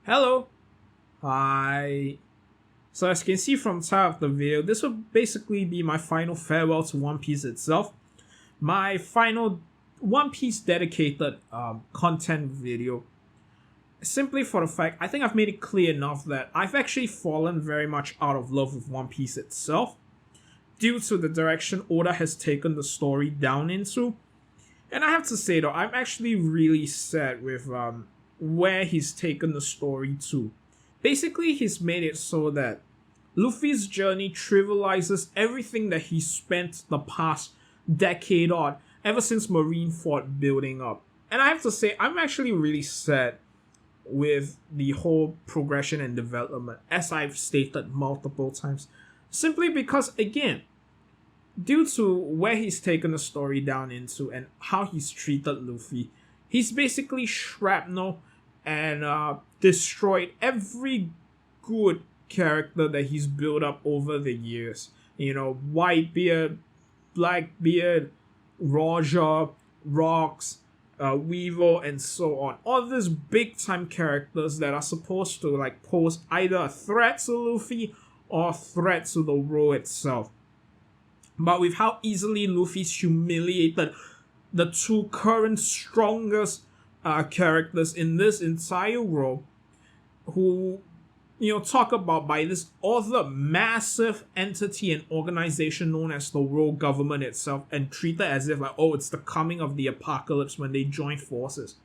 Hello. Hi. So as you can see from the title of the video, this will basically be my final farewell to One Piece itself. My final One Piece dedicated content video. Simply for the fact, I think I've made it clear enough that I've actually fallen very much out of love with One Piece itself due to the direction Oda has taken the story down into. And I have to say though, I'm actually really sad with where he's taken the story to. Basically, he's made it so that Luffy's journey trivializes everything that he spent the past decade on, ever since Marineford building up. And I have to say, I'm actually really sad with the whole progression and development, as I've stated multiple times. Simply because, again, due to where he's taken the story down into and how he's treated Luffy, he's basically shrapnel and destroyed every good character that he's built up over the years. You know, Whitebeard, Blackbeard, Roger, Rocks, Weevil, and so on. All these big time characters that are supposed to like pose either a threat to Luffy or a threat to the role itself. But with how easily Luffy's humiliated the two current strongest characters in this entire role, who, talk about by this other massive entity and organization known as the world government itself, and treat it as if like, oh, it's the coming of the apocalypse when they join forces.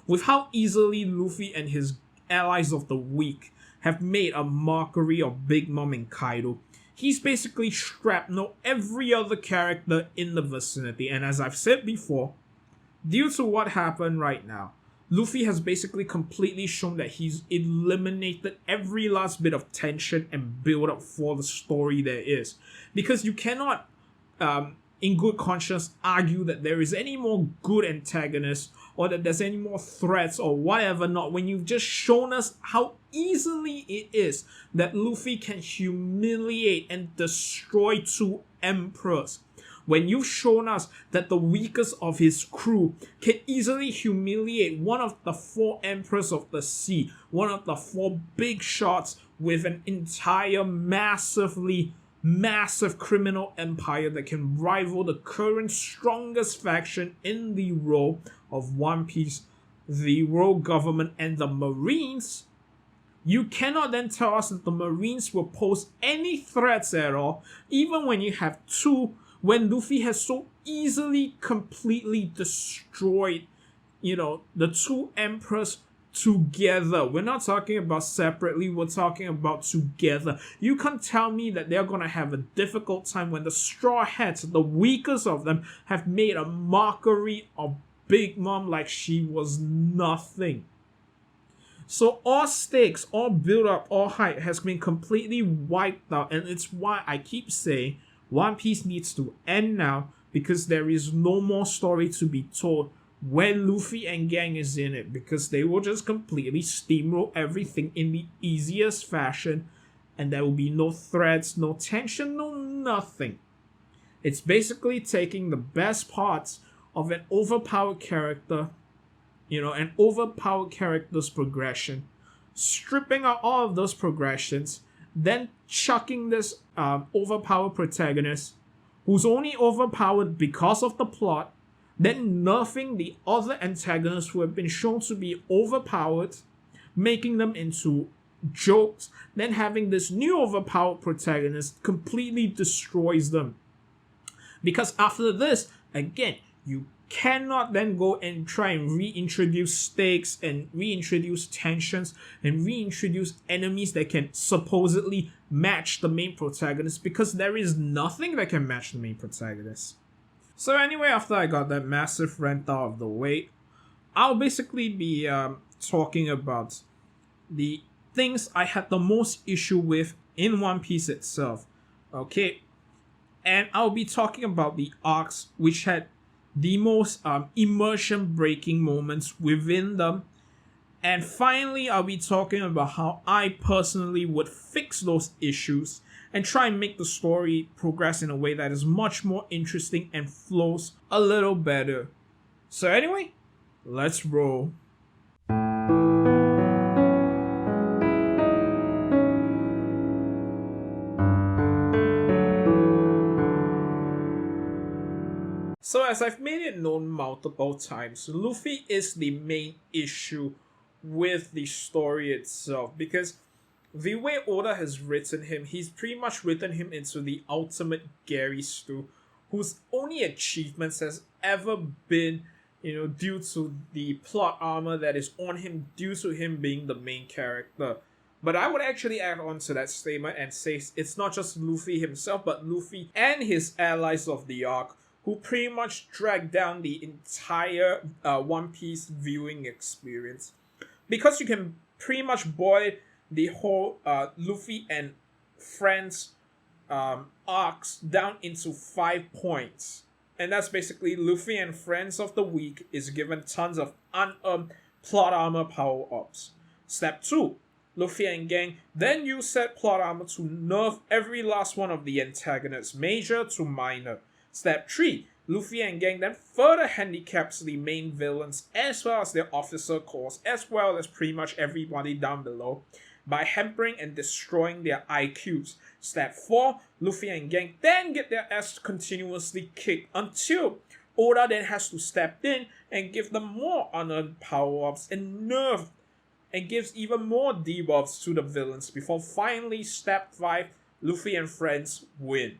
With how easily Luffy and his allies of the weak have made a mockery of Big Mom and Kaido, he's basically shrapnel every other character in the vicinity. And as I've said before, due to what happened right now, Luffy has basically completely shown that he's eliminated every last bit of tension and build up for the story there is. Because you cannot, in good conscience, argue that there is any more good antagonists or that there's any more threats or whatever not, when you've just shown us how easily it is that Luffy can humiliate and destroy two emperors. When you've shown us that the weakest of his crew can easily humiliate one of the four emperors of the sea, one of the four big shots with an entire massive criminal empire that can rival the current strongest faction in the role of One Piece, the world government, and the Marines, you cannot then tell us that the Marines will pose any threats at all, even when you have when Luffy has so easily completely destroyed, the two emperors together. We're not talking about separately, we're talking about together. You can't tell me that they're gonna have a difficult time when the Straw Hats, the weakest of them, have made a mockery of Big Mom like she was nothing. So all stakes, all build up, all hype has been completely wiped out, and it's why I keep saying One Piece needs to end now, because there is no more story to be told when Luffy and gang is in it, because they will just completely steamroll everything in the easiest fashion, and there will be no threats, no tension, no nothing. It's basically taking the best parts of an overpowered character, an overpowered character's progression, stripping out all of those progressions, then chucking this overpowered protagonist, who's only overpowered because of the plot, then nerfing the other antagonists who have been shown to be overpowered, making them into jokes, then having this new overpowered protagonist completely destroys them. Because after this, again, you cannot then go and try and reintroduce stakes and reintroduce tensions and reintroduce enemies that can supposedly match the main protagonist, because there is nothing that can match the main protagonist. So anyway, after I got that massive rant out of the way, I'll basically be talking about the things I had the most issue with in One Piece itself. Okay, and I'll be talking about the arcs which had the most immersion breaking moments within them. And finally, I'll be talking about how I personally would fix those issues and try and make the story progress in a way that is much more interesting and flows a little better. So anyway, let's roll. So as I've made it known multiple times, Luffy is the main issue with the story itself, because the way Oda has written him, he's pretty much written him into the ultimate Gary Stu, whose only achievements has ever been, due to the plot armor that is on him due to him being the main character. But I would actually add on to that statement and say it's not just Luffy himself, but Luffy and his allies of the arc who pretty much dragged down the entire One Piece viewing experience. Because you can pretty much boil the whole Luffy and friends arcs down into 5 points. And that's basically Luffy and friends of the week is given tons of unearned plot armor power-ups. Step 2. Luffy and gang then use said plot armor to nerf every last one of the antagonists, major to minor. Step 3. Luffy and gang then further handicaps the main villains as well as their officer corps, as well as pretty much everybody down below, by hampering and destroying their IQs. Step 4. Luffy and gang then get their ass continuously kicked until Oda then has to step in and give them more unearned power-ups and nerf and gives even more debuffs to the villains before finally step 5, Luffy and friends win.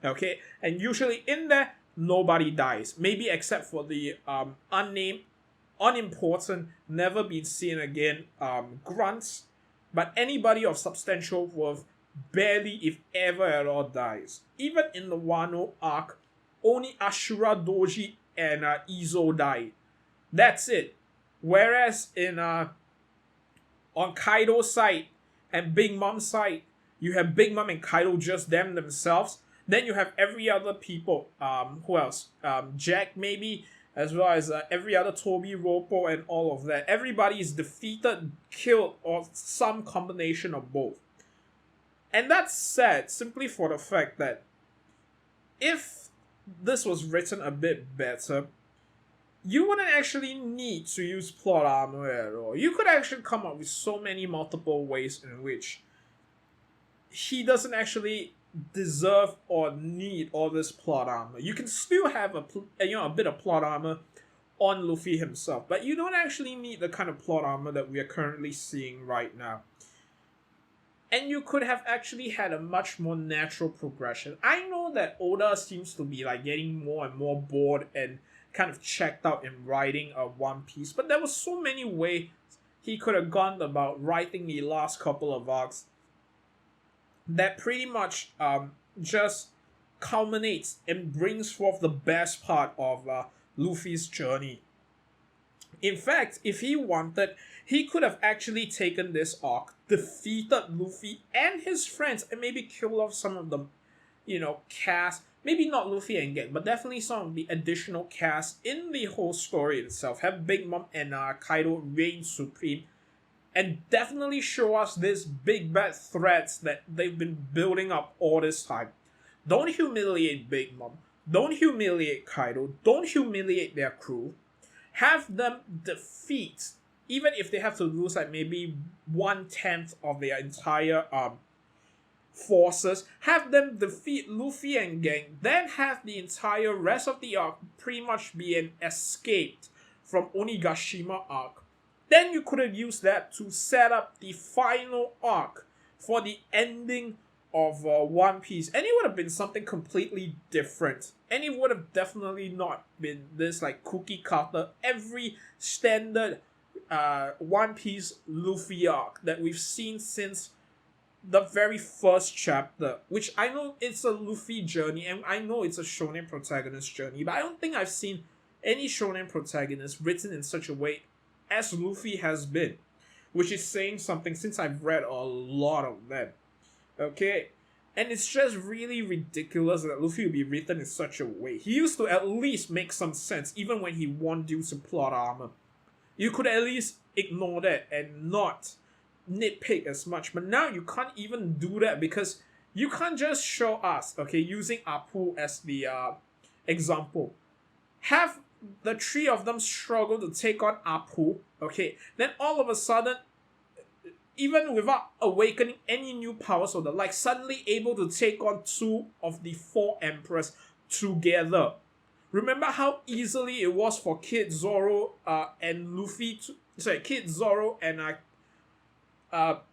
Okay, and usually in there, nobody dies. Maybe except for the unnamed, unimportant, never been seen again grunts. But anybody of substantial worth barely, if ever at all, dies. Even in the Wano arc, only Ashura Doji and Izo died. That's it. Whereas in on Kaido's side and Big Mom's side, you have Big Mom and Kaido just them themselves. Then you have every other people. Who else? Jack maybe, as well as every other Toby, Ropo, and all of that. Everybody is defeated, killed, or some combination of both. And that's sad, simply for the fact that if this was written a bit better, you wouldn't actually need to use plot armor at all. You could actually come up with so many multiple ways in which he doesn't actually deserve or need all this plot armor. You can still have a bit of plot armor on Luffy himself, but you don't actually need the kind of plot armor that we are currently seeing right now. And you could have actually had a much more natural progression. I know that Oda seems to be getting more and more bored and kind of checked out in writing a One Piece, but there were so many ways he could have gone about writing the last couple of arcs that pretty much just culminates and brings forth the best part of Luffy's journey. In fact, if he wanted, he could have actually taken this arc, defeated Luffy and his friends, and maybe killed off some of the, cast. Maybe not Luffy and gang, but definitely some of the additional cast in the whole story itself. Have Big Mom and Kaido reign supreme, and definitely show us this big bad threats that they've been building up all this time. Don't humiliate Big Mom. Don't humiliate Kaido. Don't humiliate their crew. Have them defeat, even if they have to lose maybe 1/10 of their entire forces, have them defeat Luffy and gang, then have the entire rest of the arc pretty much be an escape from Onigashima arc. Then you could have used that to set up the final arc for the ending of One Piece, and it would have been something completely different, and it would have definitely not been this cookie cutter every standard One Piece Luffy arc that we've seen since the very first chapter, which I know it's a Luffy journey, and I know it's a shonen protagonist journey, but I don't think I've seen any shonen protagonist written in such a way as Luffy has been, which is saying something since I've read a lot of them. Okay? And it's just really ridiculous that Luffy will be written in such a way. He used to at least make some sense, even when he won due to plot armor. You could at least ignore that and not nitpick as much, but now you can't even do that because you can't just show us, okay, using Apu as the example, have the three of them struggle to take on Apu, okay, then all of a sudden, even without awakening any new powers or the like, suddenly able to take on 2 of the 4 emperors together. Remember how easily it was for Kid Zoro Kid Zoro and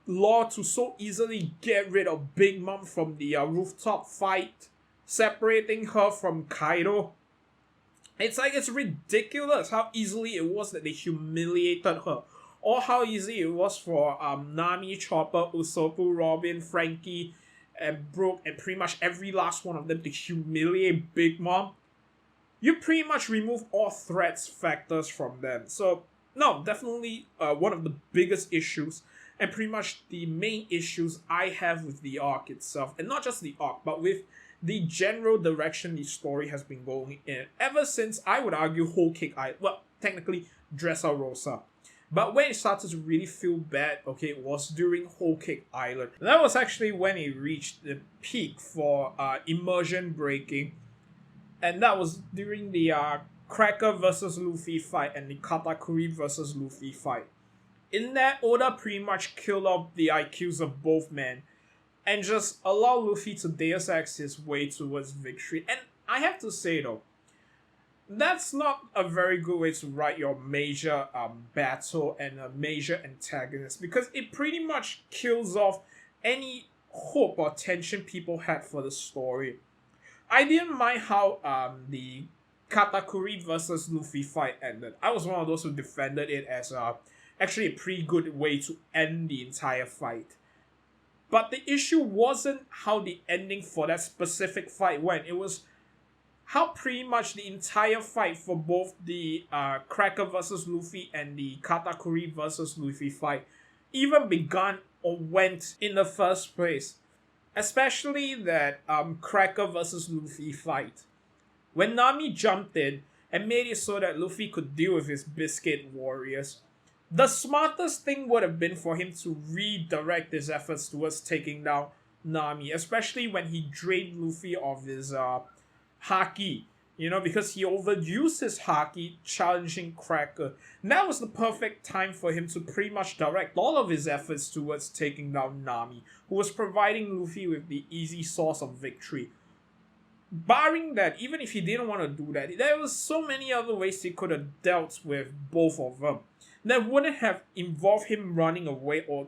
Law to so easily get rid of Big Mom from the rooftop fight, separating her from Kaido. It's ridiculous how easily it was that they humiliated her. Or how easy it was for Nami, Chopper, Usopp, Robin, Frankie, and Brooke, and pretty much every last one of them to humiliate Big Mom. You pretty much remove all threats factors from them. So, no, definitely one of the biggest issues, and pretty much the main issues I have with the arc itself. And not just the arc, but with the general direction the story has been going in ever since, I would argue, Whole Cake Island. Well, technically, Dressrosa. But when it started to really feel bad, okay, it was during Whole Cake Island. That was actually when it reached the peak for immersion breaking. And that was during the Cracker versus Luffy fight and the Katakuri versus Luffy fight. In that, Oda pretty much killed off the IQs of both men and just allow Luffy to Deus Ex his way towards victory. And I have to say though, that's not a very good way to write your major battle and a major antagonist, because it pretty much kills off any hope or tension people had for the story. I didn't mind how the Katakuri versus Luffy fight ended. I was one of those who defended it as actually a pretty good way to end the entire fight. But the issue wasn't how the ending for that specific fight went. It was how pretty much the entire fight for both the Cracker versus Luffy and the Katakuri versus Luffy fight even began or went in the first place. Especially that Cracker versus Luffy fight. When Nami jumped in and made it so that Luffy could deal with his Biscuit Warriors, the smartest thing would have been for him to redirect his efforts towards taking down Nami, especially when he drained Luffy of his Haki, because he overused his Haki challenging Cracker. And that was the perfect time for him to pretty much direct all of his efforts towards taking down Nami, who was providing Luffy with the easy source of victory. Barring that, even if he didn't want to do that, there was so many other ways he could have dealt with both of them that wouldn't have involved him running away or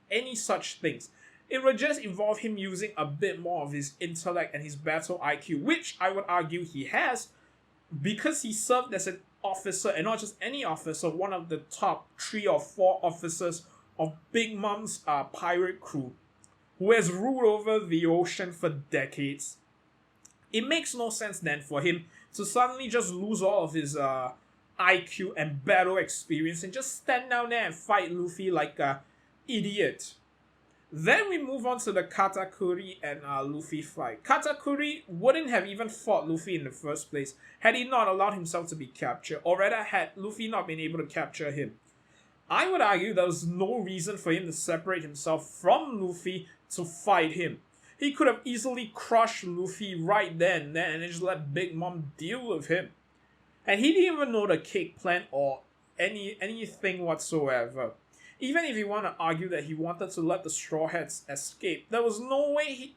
any such things. It would just involve him using a bit more of his intellect and his battle IQ, which I would argue he has, because he served as an officer, and not just any officer, one of the top 3 or 4 officers of Big Mom's pirate crew, who has ruled over the ocean for decades. It makes no sense then for him to suddenly just lose all of his IQ and battle experience and just stand down there and fight Luffy like a idiot. Then we move on to the Katakuri and Luffy fight. Katakuri wouldn't have even fought Luffy in the first place had he not allowed himself to be captured, or rather had Luffy not been able to capture him. I would argue there was no reason for him to separate himself from Luffy to fight him. He could have easily crushed Luffy right then and just let Big Mom deal with him. And he didn't even know the cake plan or anything whatsoever. Even if you want to argue that he wanted to let the Straw Hats escape, there was no way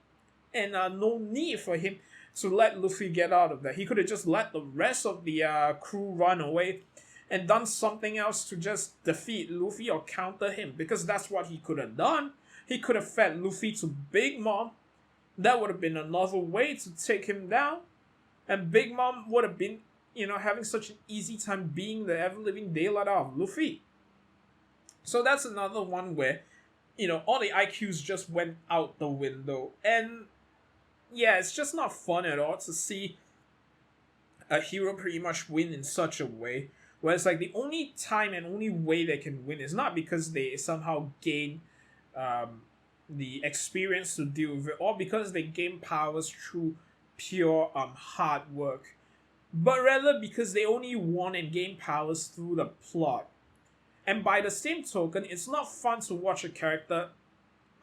no need for him to let Luffy get out of there. He could have just let the rest of the crew run away and done something else to just defeat Luffy or counter him, because that's what he could have done. He could have fed Luffy to Big Mom. That would have been another way to take him down. And Big Mom would have been, having such an easy time being the ever-living daylight out of Luffy. So that's another one where, all the IQs just went out the window. And yeah, it's just not fun at all to see a hero pretty much win in such a way. Where it's like the only time and only way they can win is not because they somehow gain the experience to deal with it, or because they gain powers through pure hard work, but rather because they only won and gain powers through the plot. And by the same token, it's not fun to watch a character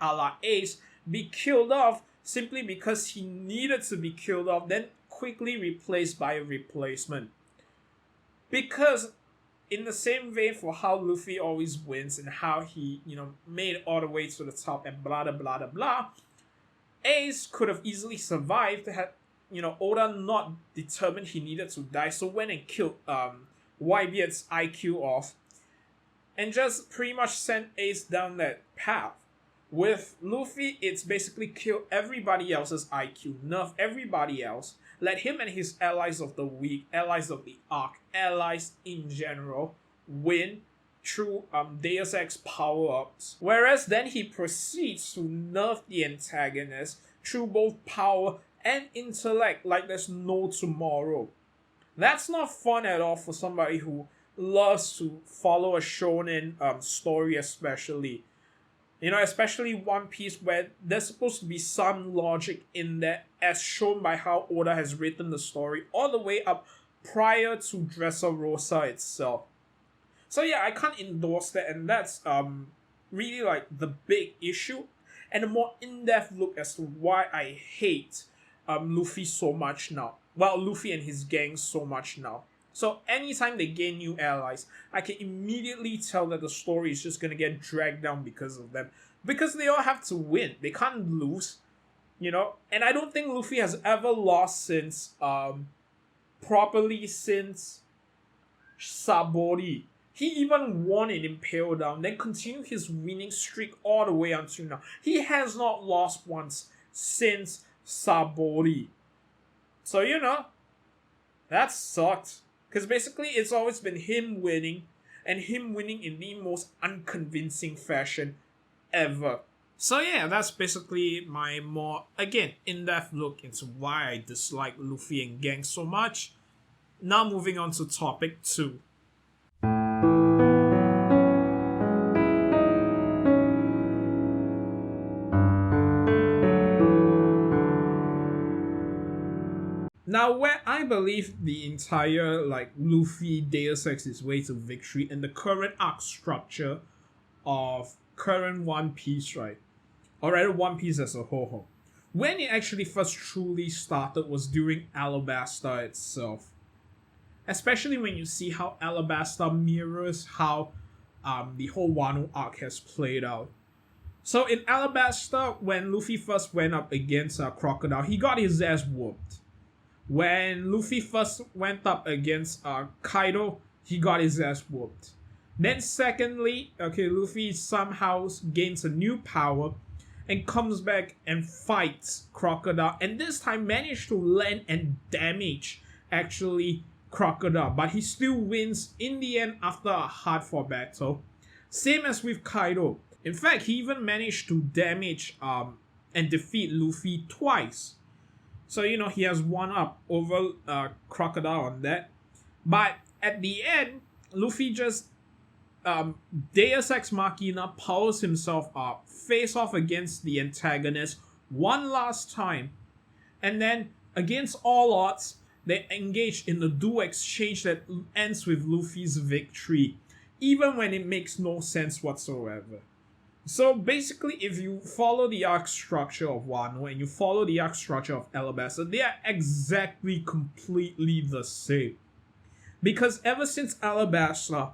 a la Ace be killed off simply because he needed to be killed off, then quickly replaced by a replacement. Because in the same vein for how Luffy always wins and how he, made it all the way to the top and blah, blah, blah, blah, Ace could have easily survived Oda not determined he needed to die, so went and killed Whitebeard's IQ off, and just pretty much sent Ace down that path. With Luffy, it's basically kill everybody else's IQ, nerf everybody else, let him and his allies of the week, allies of the arc, allies in general, win through Deus Ex power-ups. Whereas then he proceeds to nerf the antagonist through both power and intellect like there's no tomorrow. That's not fun at all for somebody who loves to follow a shonen story, especially. Especially One Piece, where there's supposed to be some logic in there, as shown by how Oda has written the story all the way up prior to Dressrosa itself. So yeah, I can't endorse that, and that's really like the big issue, and a more in-depth look as to why I hate Luffy so much now. Well, Luffy and his gang so much now. So anytime they gain new allies, I can immediately tell that the story is just gonna get dragged down because of them. Because they all have to win. They can't lose. And I don't think Luffy has ever lost since properly since Sabori. He even won in Impale Down, then continued his winning streak all the way until now. He has not lost once since Sabori. So that sucked. Because basically it's always been him winning, and him winning in the most unconvincing fashion ever. So yeah, that's basically my more, again, in-depth look into why I dislike Luffy and gang so much. Now moving on to topic 2. Now, where I believe the entire Luffy Deus Ex's way to victory and the current arc structure of current One Piece, right? Or rather, One Piece as a whole. When it actually first truly started was during Alabasta itself. Especially when you see how Alabasta mirrors how the whole Wano arc has played out. So in Alabasta, when Luffy first went up against Crocodile, he got his ass whooped. When Luffy first went up against Kaido, he got his ass whooped. Then secondly, Luffy somehow gains a new power and comes back and fights Crocodile, and this time managed to land and damage actually Crocodile, but he still wins in the end after a hard-fought battle. Same as with Kaido. In fact, he even managed to damage and defeat Luffy twice. So, he has one up over Crocodile on that. But at the end, Luffy just Deus Ex Machina powers himself up, face off against the antagonist one last time. And then, against all odds, they engage in a duel exchange that ends with Luffy's victory, even when it makes no sense whatsoever. So basically, if you follow the arc structure of Wano and you follow the arc structure of Alabasta, they are exactly completely the same. Because ever since Alabasta,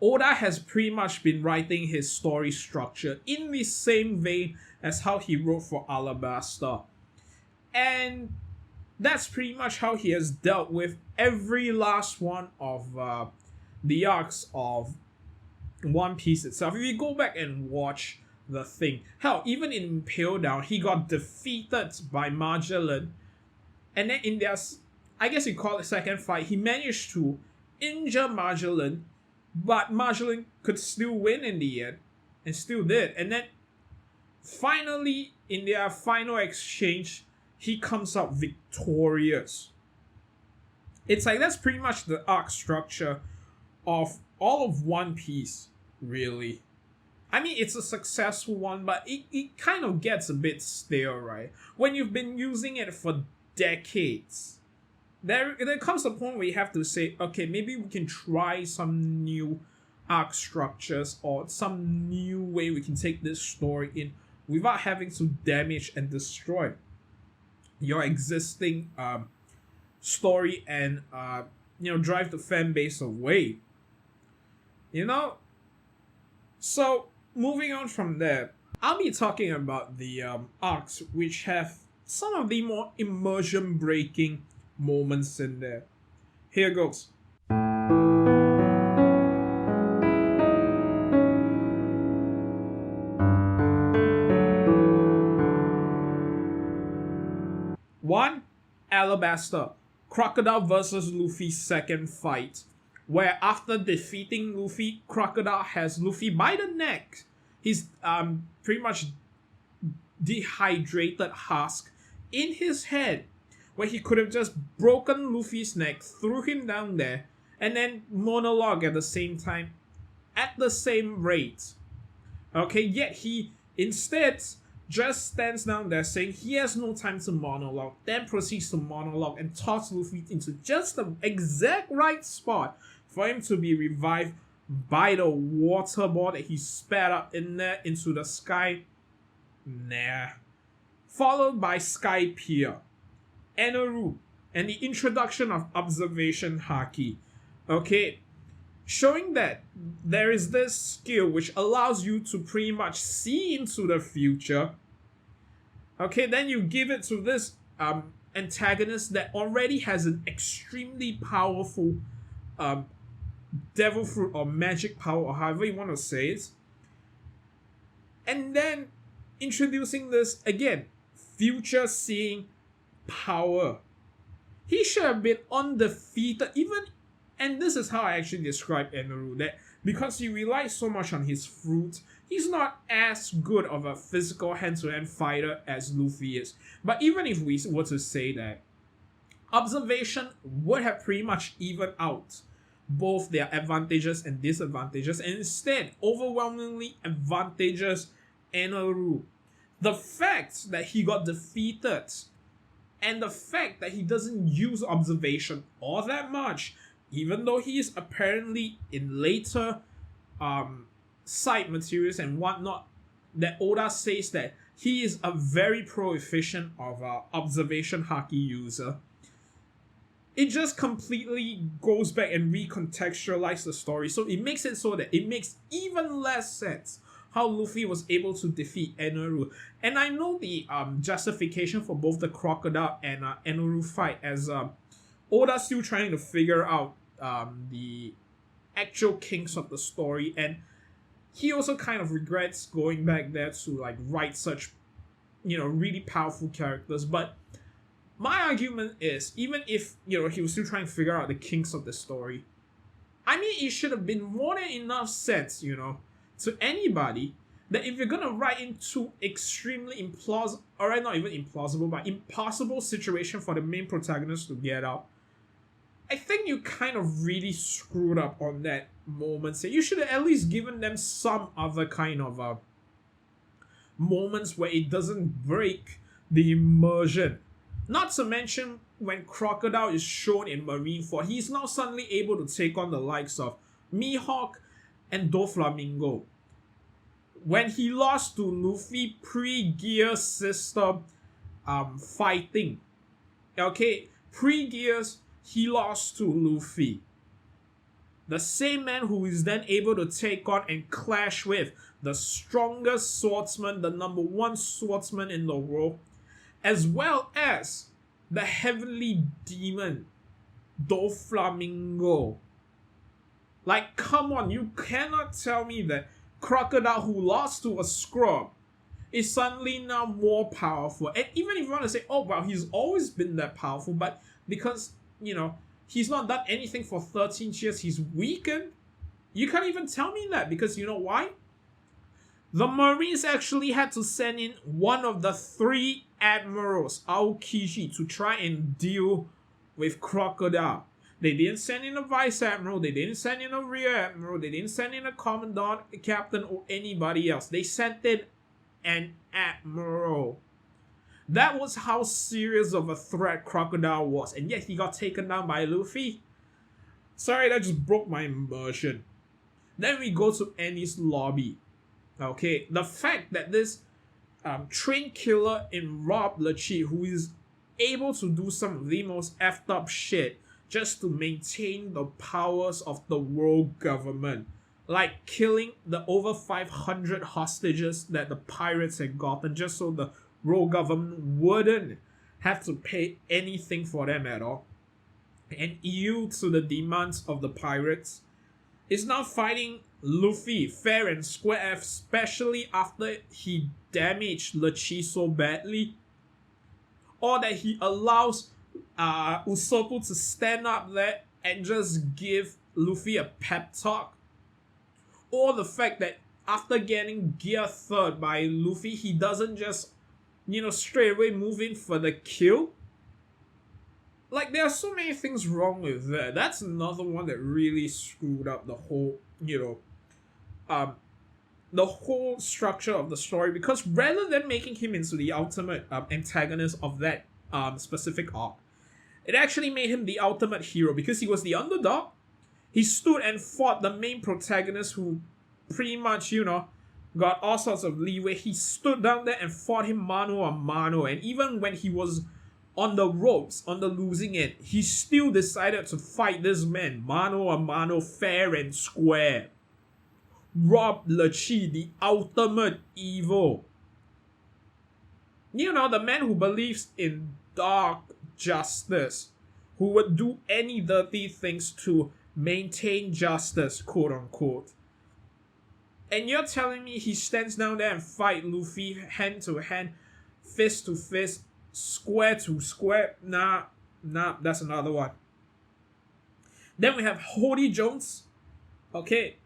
Oda has pretty much been writing his story structure in the same vein as how he wrote for Alabasta. And that's pretty much how he has dealt with every last one of the arcs of One Piece itself. If you go back and watch the thing, hell, even in Impale Down, he got defeated by Magellan, and then in their, I guess you call it second fight, he managed to injure Magellan, but Magellan could still win in the end, and still did. And then finally, in their final exchange, he comes out victorious. It's like that's pretty much the arc structure of all of One Piece, really. I mean, it's a successful one, but it kind of gets a bit stale, right? When you've been using it for decades, there comes a point where you have to say, okay, maybe we can try some new arc structures or some new way we can take this story in without having to damage and destroy your existing story and drive the fan base away. So moving on from there, I'll be talking about the arcs which have some of the more immersion breaking moments in there. Here goes. One, Alabasta, Crocodile versus Luffy's second fight, where after defeating Luffy, Crocodile has Luffy by the neck. He's pretty much dehydrated husk in his head, where he could have just broken Luffy's neck, threw him down there, and then monologue at the same time, at the same rate. Okay, yet he instead just stands down there saying he has no time to monologue, then proceeds to monologue and toss Luffy into just the exact right spot for him to be revived by the water ball that he spat up in there into the sky. Nah. Followed by Sky Pier, Eneru, and the introduction of Observation Haki. Okay, showing that there is this skill which allows you to pretty much see into the future. Okay, then you give it to this antagonist that already has an extremely powerful devil fruit or magic power, or however you want to say it. And then introducing this again, future seeing power. He should have been undefeated, even, and this is how I actually describe Eneru, that because he relies so much on his fruit, he's not as good of a physical hand-to-hand fighter as Luffy is. But even if we were to say that, Observation would have pretty much evened out both their advantages and disadvantages, and instead overwhelmingly advantages Eneru. The fact that he got defeated and the fact that he doesn't use Observation all that much, even though he is apparently in later side materials and whatnot, that Oda says that he is a very proficient of Observation Haki user. It just completely goes back and recontextualizes the story, so it makes it so that it makes even less sense how Luffy was able to defeat Eneru. And I know the justification for both the Crocodile and Eneru fight, as Oda's still trying to figure out the actual kinks of the story, and he also kind of regrets going back there to like write such, really powerful characters. But my argument is, even if he was still trying to figure out the kinks of the story, I mean, it should have been more than enough sense, to anybody, that if you're gonna write into extremely implausible, or not even implausible, but impossible situation for the main protagonist to get out, I think you kind of really screwed up on that moment. So you should have at least given them some other kind of moments where it doesn't break the immersion. Not to mention when Crocodile is shown in Marineford, he's now suddenly able to take on the likes of Mihawk and Doflamingo. When he lost to Luffy pre-Gear system fighting, okay, pre-Gears, he lost to Luffy. The same man who is then able to take on and clash with the strongest swordsman, the number one swordsman in the world, as well as the heavenly demon, Doflamingo. Like, come on, you cannot tell me that Crocodile, who lost to a scrub, is suddenly now more powerful. And even if you want to say, oh, well, he's always been that powerful, but because, he's not done anything for 13 years, he's weakened. You can't even tell me that, because you know why? The Marines actually had to send in one of the 3 admirals, Aokiji, to try and deal with Crocodile. They didn't send in a vice admiral, they didn't send in a rear admiral, they didn't send in a commandant, a captain, or anybody else. They sent in an admiral. That was how serious of a threat Crocodile was, and yet he got taken down by Luffy. Sorry, that just broke my immersion. Then we go to Annie's lobby. Okay, the fact that this train killer in Rob Lachi, who is able to do some of the most effed up shit just to maintain the powers of the world government, like killing the over 500 hostages that the pirates had gotten just so the world government wouldn't have to pay anything for them at all and yield to the demands of the pirates, is now fighting Luffy fair and square, especially after he damaged Lechi so badly, or that he allows Usopp to stand up there and just give Luffy a pep talk, or the fact that after getting gear third by Luffy, he doesn't just, straight away move in for the kill. Like, there are so many things wrong with that. That's another one that really screwed up the whole, the whole structure of the story. Because rather than making him into the ultimate antagonist of that specific arc, it actually made him the ultimate hero because he was the underdog. He stood and fought the main protagonist who pretty much, got all sorts of leeway. He stood down there and fought him mano a mano. And even when he was on the ropes, on the losing end, he still decided to fight this man mano a mano, fair and square. Rob Lechi, the ultimate evil. The man who believes in dark justice, who would do any dirty things to maintain justice, quote unquote. And you're telling me he stands down there and fight Luffy hand to hand, fist to fist, square to square? Nah, that's another one. Then we have Hody Jones. Okay,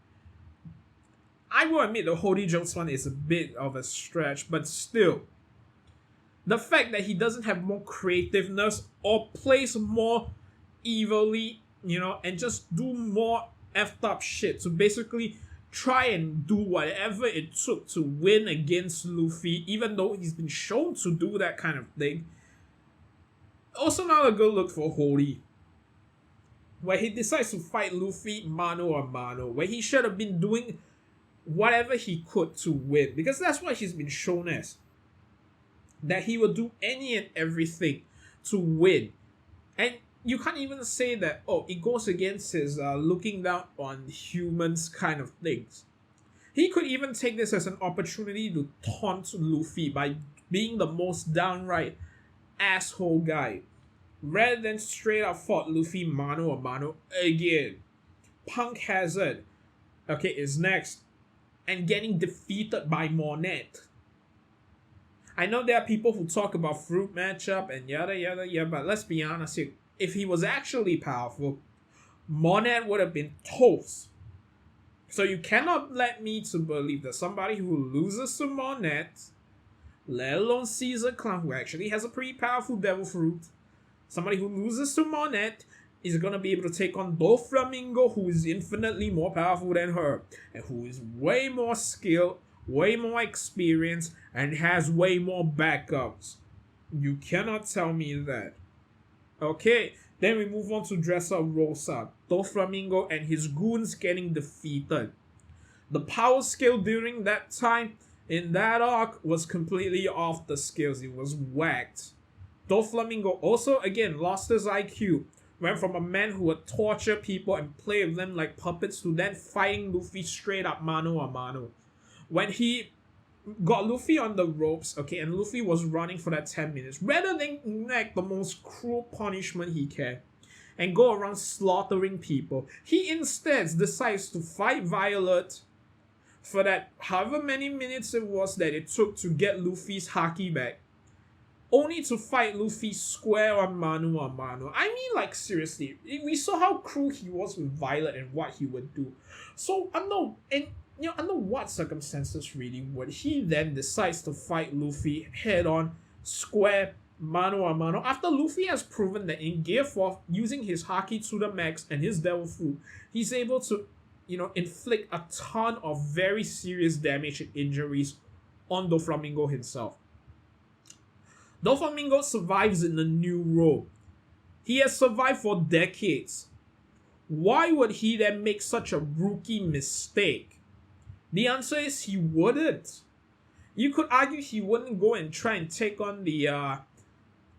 I will admit the Hody Jones one is a bit of a stretch, but still, the fact that he doesn't have more creativeness or plays more evilly, and just do more effed up shit to basically try and do whatever it took to win against Luffy, even though he's been shown to do that kind of thing. Also not a good look for Hody, where he decides to fight Luffy mano a mano, where he should have been doing whatever he could to win, because that's what he's been shown as. That he will do any and everything to win. And you can't even say that, it goes against his looking down on humans kind of things. He could even take this as an opportunity to taunt Luffy by being the most downright asshole guy, rather than straight up fought Luffy mano a mano again. Punk Hazard, is next, and getting defeated by Monet. I know there are people who talk about fruit matchup and yada yada yada, but let's be honest here. If he was actually powerful, Monet would have been toast. So you cannot let me to believe that somebody who loses to Monet, let alone Caesar Clown, who actually has a pretty powerful devil fruit, somebody who loses to Monet is going to be able to take on Doflamingo, who is infinitely more powerful than her, and who is way more skilled, way more experienced, and has way more backups. You cannot tell me that. Okay, then we move on to Dressrosa, Doflamingo and his goons getting defeated. The power scale during that time in that arc was completely off the scales. It was whacked. Doflamingo also again lost his IQ. Went from a man who would torture people and play with them like puppets to then fighting Luffy straight up mano a mano. When he got Luffy on the ropes, and Luffy was running for that 10 minutes, rather than enact the most cruel punishment he can and go around slaughtering people, he instead decides to fight Violet for that however many minutes it was that it took to get Luffy's haki back, only to fight Luffy square on mano a mano. I mean, like, seriously, we saw how cruel he was with Violet and what he would do. So, under what circumstances really would he then decides to fight Luffy head on, square, mano a mano, after Luffy has proven that in Gear 4, using his haki to the max and his devil fruit, he's able to, inflict a ton of very serious damage and injuries on Doflamingo himself. Doflamingo survives in the new role. He has survived for decades. Why would he then make such a rookie mistake? The answer is he wouldn't. You could argue he wouldn't go and try and take on the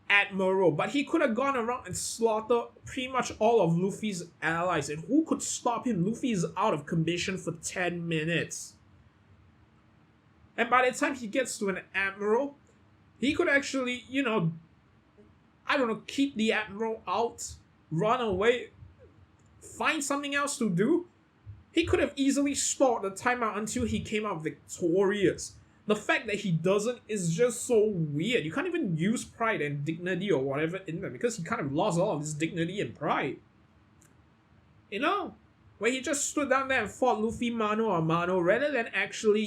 Admiral, but he could have gone around and slaughtered pretty much all of Luffy's allies. And who could stop him? Luffy is out of commission for 10 minutes. And by the time he gets to an Admiral, He could actually, I don't know, keep the Admiral out, run away, find something else to do. He could have easily stalled the timeout until he came out victorious. The fact that he doesn't is just so weird. You can't even use pride and dignity or whatever in them because he kind of lost all of his dignity and pride. When he just stood down there and fought Luffy mano a mano, rather than actually,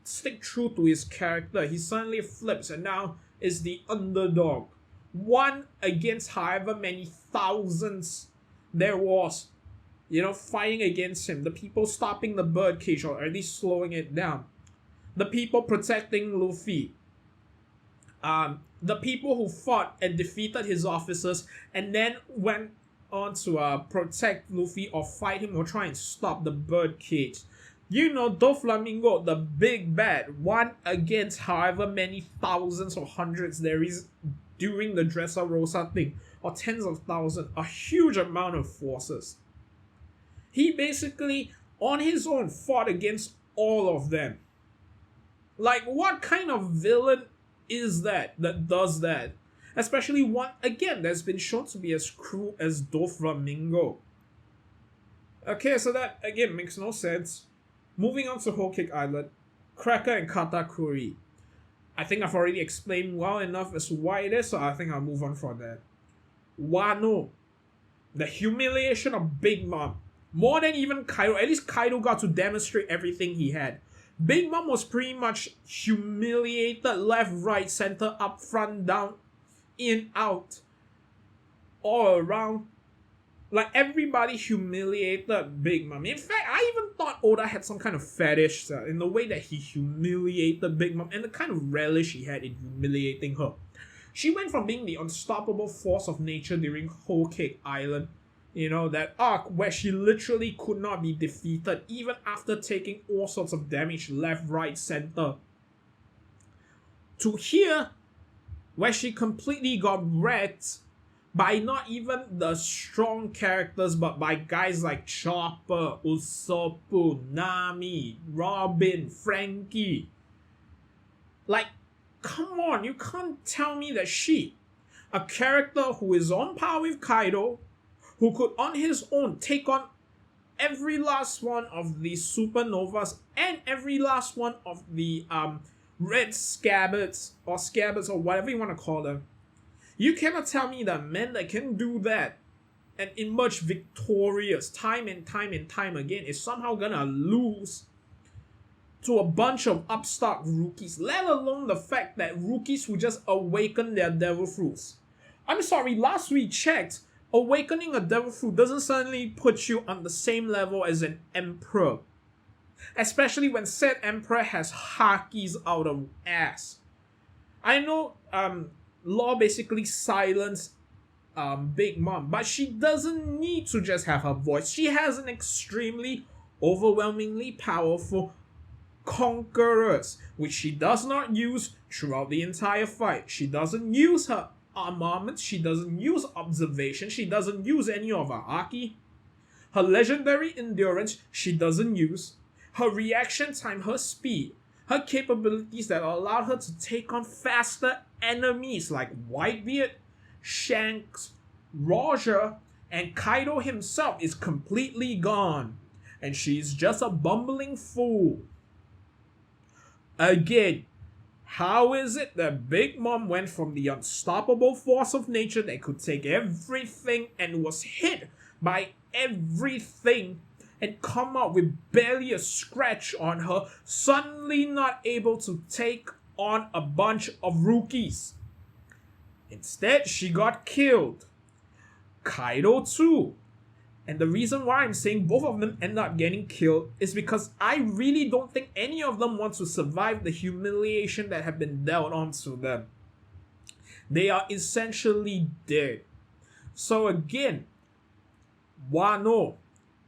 stick true to his character, he suddenly flips and now is the underdog. One against however many thousands there was, fighting against him. The people stopping the birdcage or at least slowing it down. The people protecting Luffy. The people who fought and defeated his officers and then went on to protect Luffy or fight him or try and stop the birdcage. Doflamingo, the big bad, one against however many thousands or hundreds there is during the Dressrosa thing, or tens of thousands, a huge amount of forces. He basically, on his own, fought against all of them. Like, what kind of villain is that does that? Especially one, again, that's been shown to be as cruel as Doflamingo. Okay, so that, again, makes no sense. Moving on to Whole Cake Island, Cracker and Katakuri. I think I've already explained well enough as to why it is, so I think I'll move on from that. Wano. The humiliation of Big Mom. More than even Kaido. At least Kaido got to demonstrate everything he had. Big Mom was pretty much humiliated left, right, center, up, front, down, in, out, all around. Like, everybody humiliated Big Mom. In fact, I even thought Oda had some kind of fetish in the way that he humiliated Big Mom and the kind of relish he had in humiliating her. She went from being the unstoppable force of nature during Whole Cake Island, that arc where she literally could not be defeated even after taking all sorts of damage left, right, center, to here where she completely got wrecked by not even the strong characters, but by guys like Chopper, Usopp, Nami, Robin, Frankie. Like, come on, you can't tell me that she, a character who is on par with Kaido, who could on his own take on every last one of the supernovas and every last one of the red scabbards or whatever you want to call them. You cannot tell me that men that can do that and emerge victorious time and time and time again is somehow gonna lose to a bunch of upstart rookies, let alone the fact that rookies who just awaken their devil fruits. I'm sorry, last we checked, awakening a devil fruit doesn't suddenly put you on the same level as an emperor. Especially when said emperor has hakis out of ass. I know Law basically silenced Big Mom, but she doesn't need to just have her voice. She has an extremely, overwhelmingly powerful conquerors, which she does not use throughout the entire fight. She doesn't use her armament, she doesn't use observation, she doesn't use any of her haki. Her legendary endurance, she doesn't use. Her reaction time, her speed, her capabilities that allow her to take on faster enemies like Whitebeard, Shanks, Roger, and Kaido himself is completely gone. And she's just a bumbling fool. Again, how is it that Big Mom went from the unstoppable force of nature that could take everything and was hit by everything and come out with barely a scratch on her, suddenly not able to take on a bunch of rookies? Instead, she got killed. Kaido too. And the reason why I'm saying both of them end up getting killed is because I really don't think any of them want to survive the humiliation that have been dealt onto them. They are essentially dead. So again, Wano,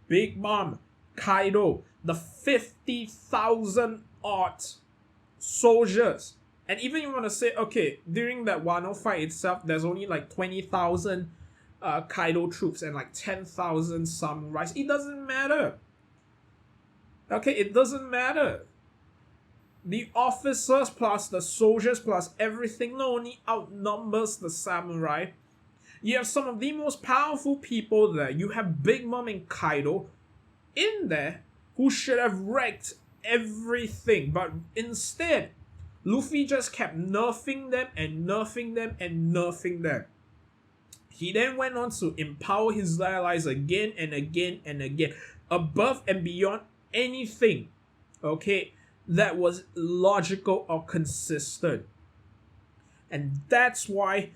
Big Mom, Kaido, the 50,000 odd soldiers. And even you want to say, okay, during that Wano fight itself, there's only like 20,000 Kaido troops and like 10,000 samurais. It doesn't matter. Okay, it doesn't matter. the officers plus the soldiers plus everything not only outnumbers the samurai, you have some of the most powerful people there. You have Big Mom and Kaido in there who should have wrecked everything, but instead, Luffy just kept nerfing them and nerfing them and nerfing them. He then went on to empower his allies again and again and again, above and beyond anything, okay, that was logical or consistent. And that's why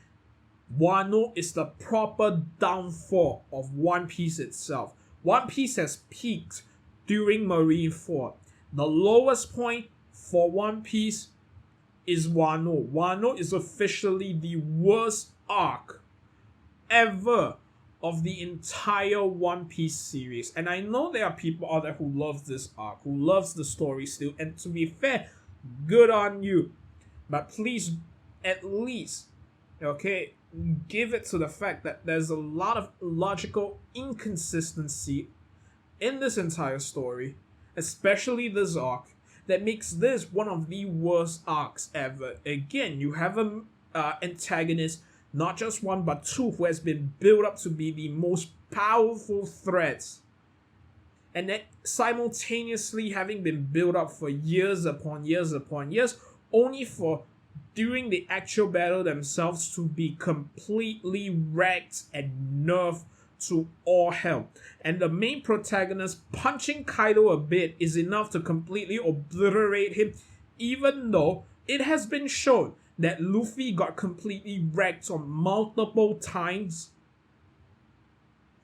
Wano is the proper downfall of One Piece itself. One Piece has peaked during Marineford. The lowest point for One Piece is Wano. Wano is officially the worst arc ever of the entire One Piece series. And I know there are people out there who love this arc, who loves the story still. And to be fair, good on you. But please, at least, okay, give it to the fact that there's a lot of logical inconsistency in this entire story, especially this arc, that makes this one of the worst arcs ever. Again, you have an antagonist, not just one but two, who has been built up to be the most powerful threats, and that simultaneously having been built up for years upon years upon years, only for during the actual battle themselves to be completely wrecked and nerfed to all hell. And the main protagonist punching Kaido a bit is enough to completely obliterate him, even though it has been shown that Luffy got completely wrecked on multiple times.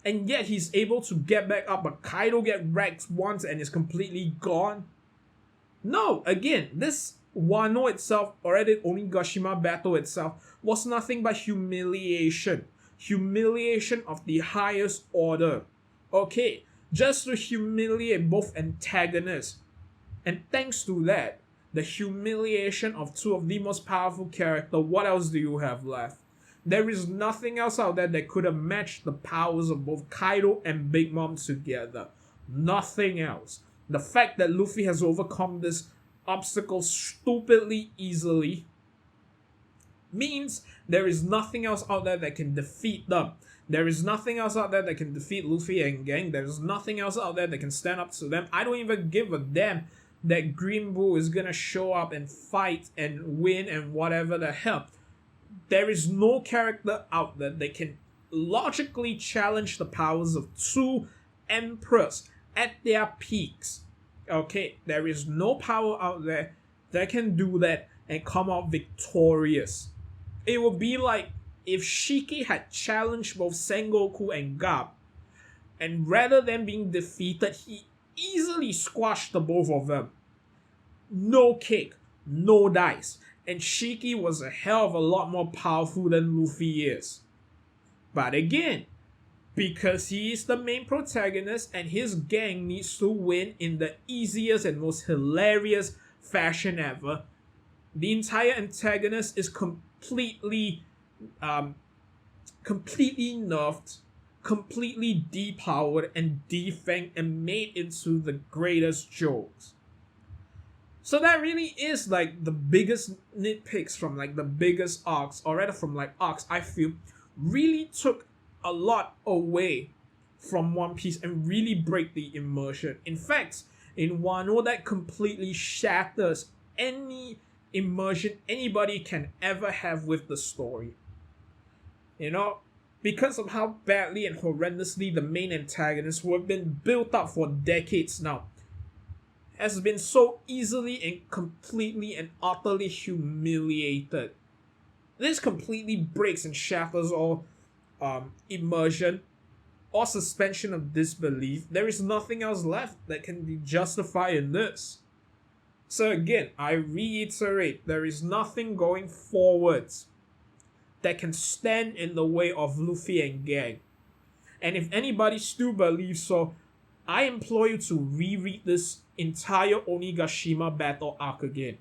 And yet he's able to get back up, but Kaido get wrecked once and is completely gone. No, again, this Wano itself, or the Onigashima battle itself, was nothing but humiliation. Humiliation of the highest order. Okay, just to humiliate both antagonists. And thanks to that, the humiliation of two of the most powerful characters, what else do you have left? There is nothing else out there that could have matched the powers of both Kaido and Big Mom together. Nothing else. The fact that Luffy has overcome this obstacle stupidly easily means there is nothing else out there that can defeat them. There is nothing else out there that can defeat Luffy and gang. There's nothing else out there that can stand up to them. I don't even give a damn that Green Bull is gonna show up and fight and win and whatever the hell. There is no character out there that can logically challenge the powers of two emperors at their peaks. Okay, there is no power out there that can do that and come out victorious. It would be like if Shiki had challenged both Sengoku and Garp, and rather than being defeated, he easily squashed the both of them. No cake, no dice, and Shiki was a hell of a lot more powerful than Luffy is. But again, because he is the main protagonist and his gang needs to win in the easiest and most hilarious fashion ever, the entire antagonist is completely nerfed, completely depowered and defanged and made into the greatest jokes. So that really is like the biggest nitpicks from like the biggest arcs, or rather from like arcs I feel really took a lot away from One Piece and really break the immersion. In fact, in Wano, that completely shatters any immersion anybody can ever have with the story. You know, because of how badly and horrendously the main antagonist, who have been built up for decades now, has been so easily and completely and utterly humiliated. This completely breaks and shatters all immersion or suspension of disbelief. There is nothing else left that can be justified in this. So again, I reiterate, there is nothing going forwards that can stand in the way of Luffy and gang. And if anybody still believes so, I implore you to reread this entire Onigashima battle arc again.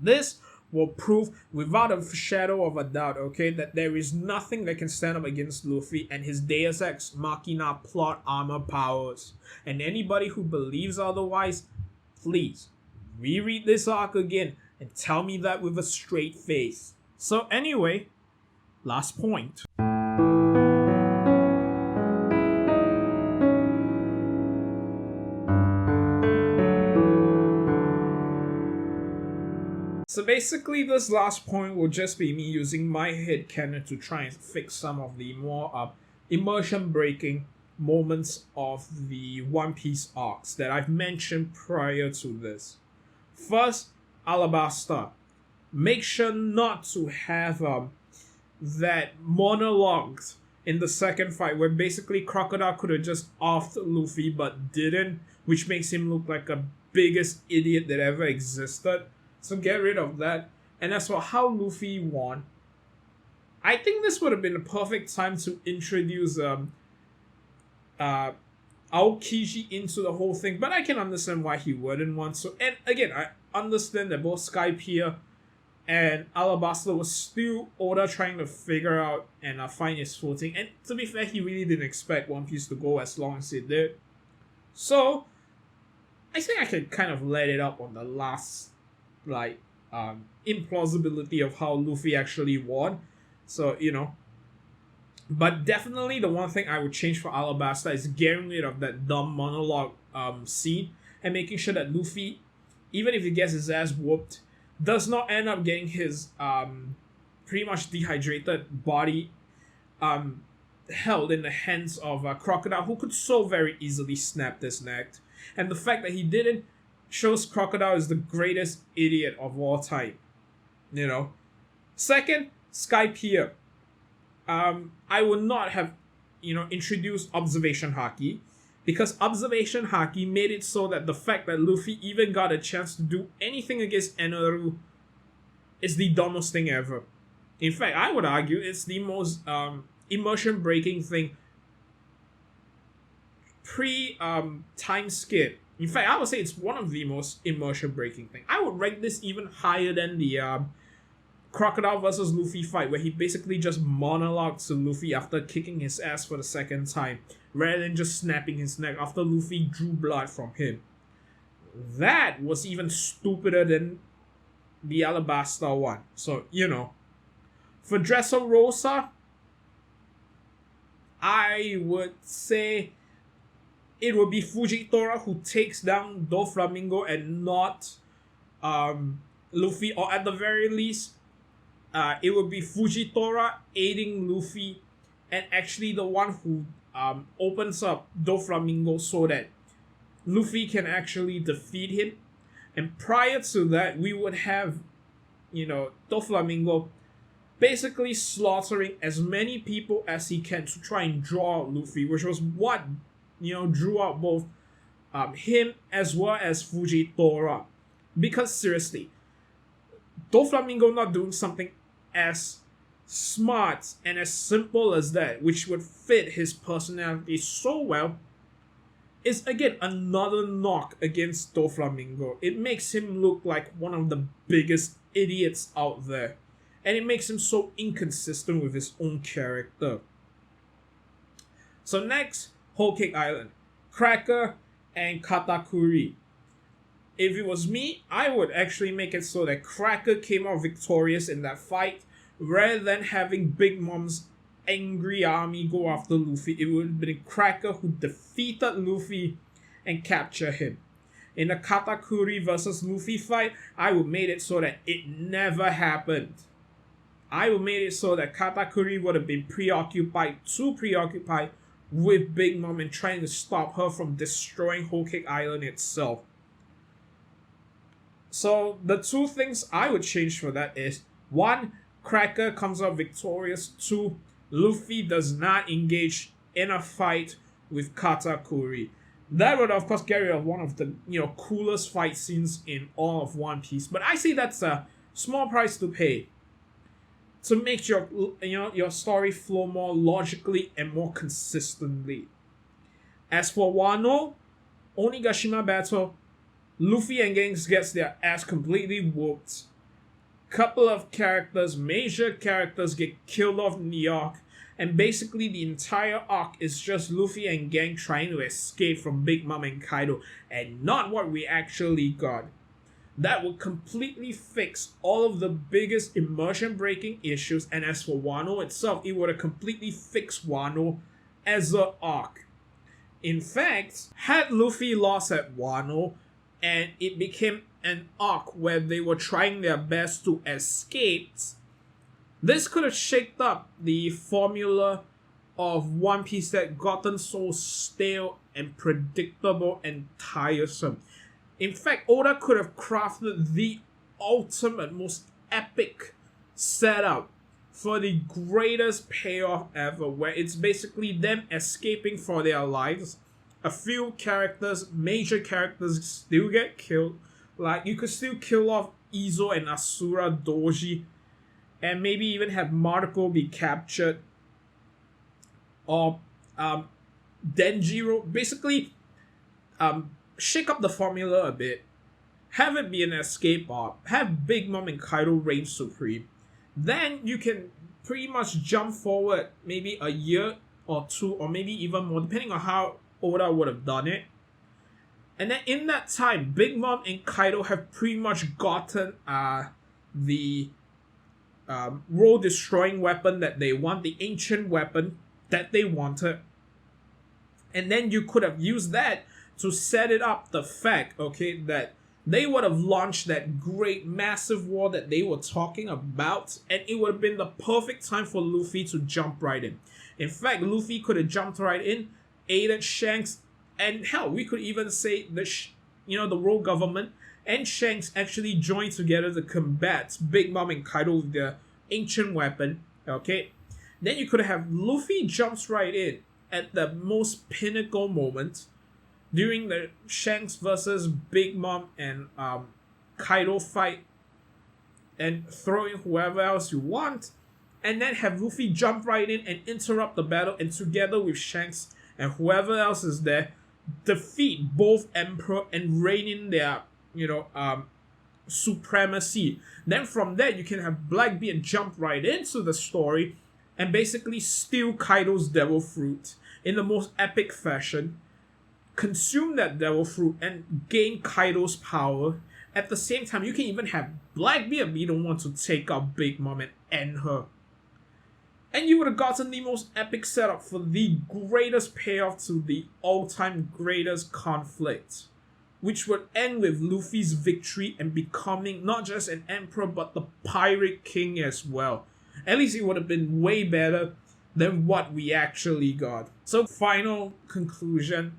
This will prove without a shadow of a doubt, okay, that there is nothing that can stand up against Luffy and his Deus Ex Machina plot armor powers. And anybody who believes otherwise, please reread this arc again and tell me that with a straight face. So anyway, last point. So basically, this last point will just be me using my headcanon to try and fix some of the more immersion-breaking moments of the One Piece arcs that I've mentioned prior to this. First, Alabasta. Make sure not to have that monologue in the second fight where basically Crocodile could have just offed Luffy but didn't, which makes him look like a biggest idiot that ever existed. So get rid of that. And as for how Luffy won, I think this would have been a perfect time to introduce Aokiji into the whole thing, but I can understand why he wouldn't want to. And again, I understand that both Skypiea and Alabasta was still Oda trying to figure out and find his footing. And to be fair, he really didn't expect One Piece to go as long as it did. So I think I can kind of let it up on the last implausibility of how Luffy actually won. So, but definitely the one thing I would change for Alabasta is getting rid of that dumb monologue scene and making sure that Luffy, even if he gets his ass whooped, does not end up getting his pretty much dehydrated body held in the hands of a Crocodile, who could so very easily snap this neck. And the fact that he didn't shows Crocodile is the greatest idiot of all time. Second, Skypiea. I would not have, introduced Observation Haki, because Observation Haki made it so that the fact that Luffy even got a chance to do anything against Enoru is the dumbest thing ever. In fact, I would argue it's the most immersion-breaking thing pre-time skip. In fact, I would say it's one of the most immersion-breaking things. I would rank this even higher than the Crocodile versus Luffy fight, where he basically just monologues to Luffy after kicking his ass for the second time, rather than just snapping his neck after Luffy drew blood from him. That was even stupider than the Alabasta one. So, For Dressrosa, I would say it would be Fujitora who takes down Doflamingo and not Luffy, or at the very least, it would be Fujitora aiding Luffy and actually the one who opens up Doflamingo so that Luffy can actually defeat him. And prior to that, we would have, Doflamingo basically slaughtering as many people as he can to try and draw out Luffy, which was what drew out both him as well as Fujitora. Because seriously, Doflamingo not doing something as smart and as simple as that, which would fit his personality so well, is again another knock against Doflamingo. It makes him look like one of the biggest idiots out there. And it makes him so inconsistent with his own character. So next, Whole Cake Island. Cracker and Katakuri. If it was me, I would actually make it so that Cracker came out victorious in that fight, rather than having Big Mom's angry army go after Luffy. It would have been Cracker who defeated Luffy and captured him. In the Katakuri versus Luffy fight, I would made it so that it never happened. I would made it so that Katakuri would have been too preoccupied with Big Mom and trying to stop her from destroying Whole Cake Island itself. So the two things I would change for that is, 1, Cracker comes out victorious. 2, Luffy does not engage in a fight with Katakuri. That would of course get rid of one of the coolest fight scenes in all of One Piece. But I say that's a small price to pay to make your story flow more logically and more consistently. As for Wano, Onigashima battle, Luffy and gangs gets their ass completely whooped. Couple of major characters get killed off in the arc, and basically the entire arc is just Luffy and gang trying to escape from Big Mom and Kaido, and not what we actually got. that would completely fix all of the biggest immersion breaking issues. And as for Wano itself, it would have completely fixed Wano as an arc. In fact, had Luffy lost at Wano and it became an arc where they were trying their best to escape, this could have shaked up the formula of One Piece that gotten so stale and predictable and tiresome. In fact, Oda could have crafted the ultimate, most epic setup for the greatest payoff ever, where it's basically them escaping for their lives. A few characters, major characters, still get killed. Like, you could still kill off Izo and Asura Doji, and maybe even have Marco be captured. Or Denjiro. Basically, shake up the formula a bit. Have it be an escape arc. Have Big Mom and Kaido reign supreme. Then you can pretty much jump forward maybe a year or two, or maybe even more, depending on how Oda would have done it. And then in that time, Big Mom and Kaido have pretty much gotten the world-destroying weapon that they want, the ancient weapon that they wanted. And then you could have used that to set it up the fact, okay, that they would have launched that great massive war that they were talking about, and it would have been the perfect time for Luffy to jump right in. In fact, Luffy could have jumped right in, aided Shanks, and hell, we could even say the world government and Shanks actually joined together to combat Big Mom and Kaido with their ancient weapon, okay? Then you could have Luffy jumps right in at the most pinnacle moment during the Shanks versus Big Mom and Kaido fight, and throw in whoever else you want, and then have Luffy jump right in and interrupt the battle, and together with Shanks and whoever else is there, defeat both Emperor and reign in their supremacy. Then from there you can have Blackbeard jump right into the story and basically steal Kaido's devil fruit in the most epic fashion, consume that devil fruit and gain Kaido's power. At the same time, you can even have Blackbeard be the one to take out Big Mom and end her. And you would have gotten the most epic setup for the greatest payoff to the all-time greatest conflict, which would end with Luffy's victory and becoming not just an emperor but the pirate king as well. At least it would have been way better than what we actually got. So, final conclusion.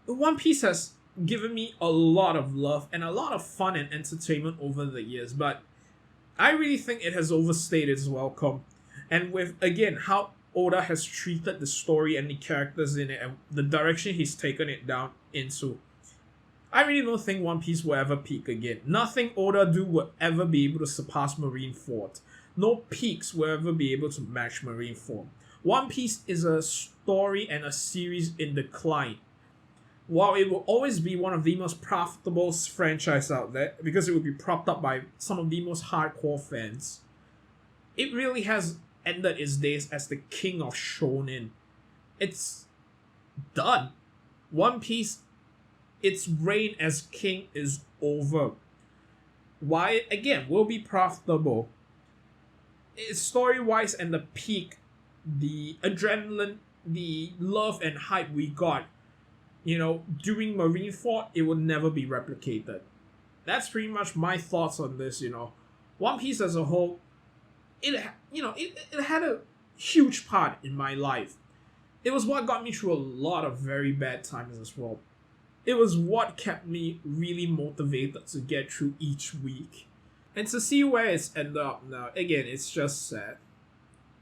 One Piece has given me a lot of love and a lot of fun and entertainment over the years, but I really think it has overstayed its welcome. And with, again, how Oda has treated the story and the characters in it and the direction he's taken it down into, I really don't think One Piece will ever peak again. Nothing Oda do will ever be able to surpass Marineford. No peaks will ever be able to match Marineford. One Piece is a story and a series in decline. While it will always be one of the most profitable franchise out there, because it will be propped up by some of the most hardcore fans, it really has ended its days as the king of shonen. It's done. One Piece, its reign as king is over. Why it, again, will be profitable. It's story-wise and the peak, the adrenaline, the love and hype we got, during Marineford, it will never be replicated. That's pretty much my thoughts on this, One Piece as a whole, it had a huge part in my life. It was what got me through a lot of very bad times as well. It was what kept me really motivated to get through each week. And to see where it's ended up now, again, it's just sad.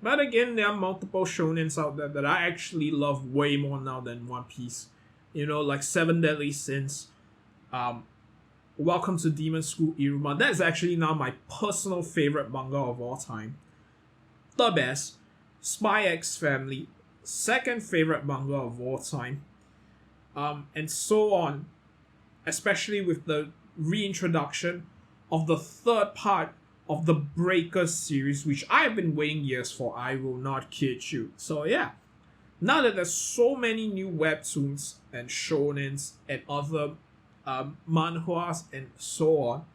But again, there are multiple shonens out there that I actually love way more now than One Piece. Like Seven Deadly Sins, Welcome to Demon School Iruma. That's actually now my personal favorite manga of all time. The best. Spy X Family, second favorite manga of all time. And so on. Especially with the reintroduction of the third part of the Breaker series, which I have been waiting years for. I will not kid you. So yeah, now that there's so many new webtoons and shonens and other manhwas and so on,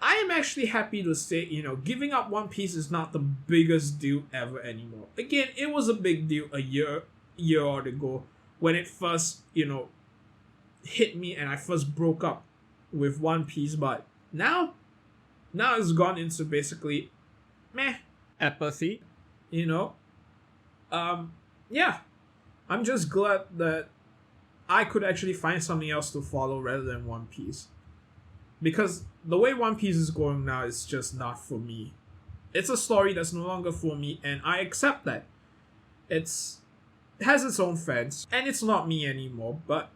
I am actually happy to say, giving up One Piece is not the biggest deal ever anymore. Again, it was a big deal a year ago when it first, hit me and I first broke up with One Piece, but now it's gone into basically meh apathy, Yeah. I'm just glad that I could actually find something else to follow rather than One Piece. Because the way One Piece is going now is just not for me. It's a story that's no longer for me, and I accept that. It has its own fans, and it's not me anymore, but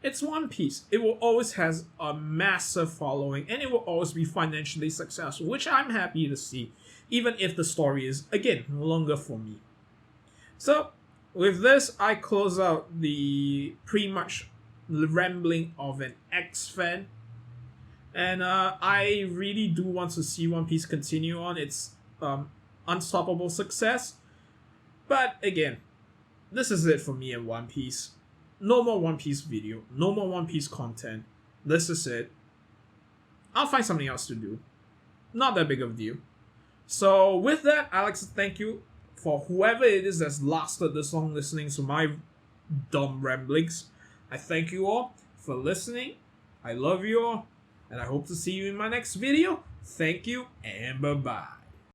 it's One Piece. It will always has a massive following, and it will always be financially successful, which I'm happy to see, even if the story is, again, no longer for me. So, with this, I close out the pretty much rambling of an ex-fan. And I really do want to see One Piece continue on its unstoppable success. But again, this is it for me and One Piece. No more One Piece video. No more One Piece content. This is it. I'll find something else to do. Not that big of a deal. So with that, I'd like to thank you for whoever it is that's lasted this long listening to my dumb ramblings. I thank you all for listening. I love you all. And I hope to see you in my next video. Thank you and bye-bye.